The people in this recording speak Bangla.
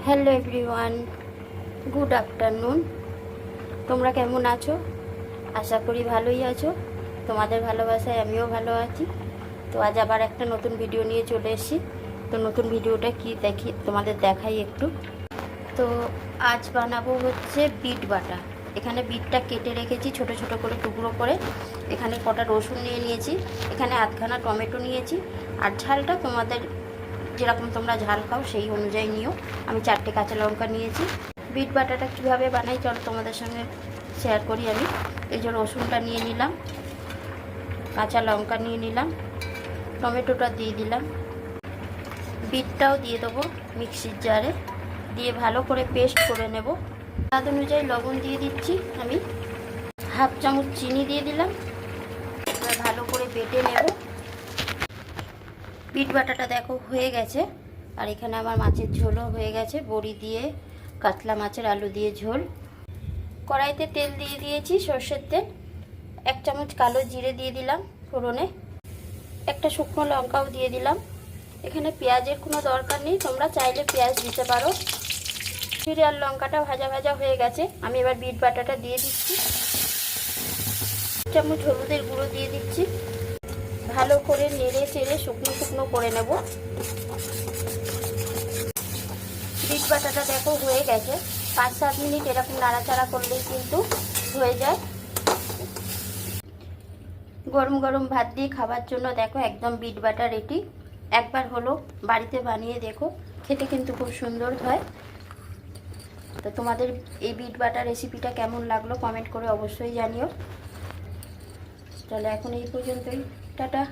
Hello everyone, good afternoon. তোমরা কেমন আছো? আশা করি ভালোই আছো। তোমাদের ভালোবাসায় আমিও ভালো আছি। তো আজ আবার একটা নতুন ভিডিও নিয়ে চলে এসেছি। তো নতুন ভিডিওটা কি দেখি তোমাদের দেখাই একটু। তো আজ বানাবো হচ্ছে বিট বাটা। এখানে বিটটা কেটে রেখেছি ছোট ছোট করে টুকরো করে। এখানে কটা রসুন নিয়ে নিয়েছি, এখানে আধখানা টমেটো নিয়েছি। আর ঝালটা তোমাদের যেরকম তোমরা ঝাল খাও সেই অনুযায়ী নিও। আমি 4টে কাঁচা লঙ্কা নিয়েছি। বিট বাটাটা কীভাবে বানাই চলো তোমাদের সঙ্গে শেয়ার করি। আমি এই যে রসুনটা নিয়ে নিলাম, কাঁচা লঙ্কা নিয়ে নিলাম, টমেটোটা দিয়ে দিলাম, বিটটাও দিয়ে দেবো মিক্সির জারে, দিয়ে ভালো করে পেস্ট করে নেব। স্বাদ অনুযায়ী লবণ দিয়ে দিচ্ছি আমি, হাফ চামচ চিনি দিয়ে দিলাম। এবার ভালো করে বেটে নেব। বিট বাটাটা দেখো হয়ে গেছে। আর এখানে আমার মাছের ঝোলও হয়ে গেছে, বড়ি দিয়ে কাতলা মাছের আলু দিয়ে ঝোল। কড়াইতে তেল দিয়ে দিয়েছি, সর্ষের তেল। 1 চামচ কালো জিরে দিয়ে দিলাম ফোড়নে, একটা শুকনো লঙ্কাও দিয়ে দিলাম। এখানে পেঁয়াজের কোনো দরকার নেই, তোমরা চাইলে পেঁয়াজ দিতে পারো। জিরে আর লঙ্কাটা ভাজা ভাজা হয়ে গেছে। আমি এবার বিট বাটাটা দিয়ে দিচ্ছি। 1 চামচ হলুদের গুঁড়ো দিয়ে দিচ্ছি। ভালো করে নেড়ে চেড়ে শুকনো শুকনো করে নেব। বিট বাটাটা দেখো হয়ে গেছে। 5-7 মিনিট এরকম নাড়াচাড়া করলেই কিন্তু হয়ে যায়। গরম গরম ভাত দিয়ে খাবার জন্য দেখো একদম বিট বাটা রেডি। একবার হলো বাড়িতে বানিয়ে দেখো, খেতে কিন্তু খুব সুন্দর হয়। তো তোমাদের এই বিট বাটা রেসিপিটা কেমন লাগলো কমেন্ট করে অবশ্যই জানিও। চলো এখন এই পর্যন্তই, টাটা।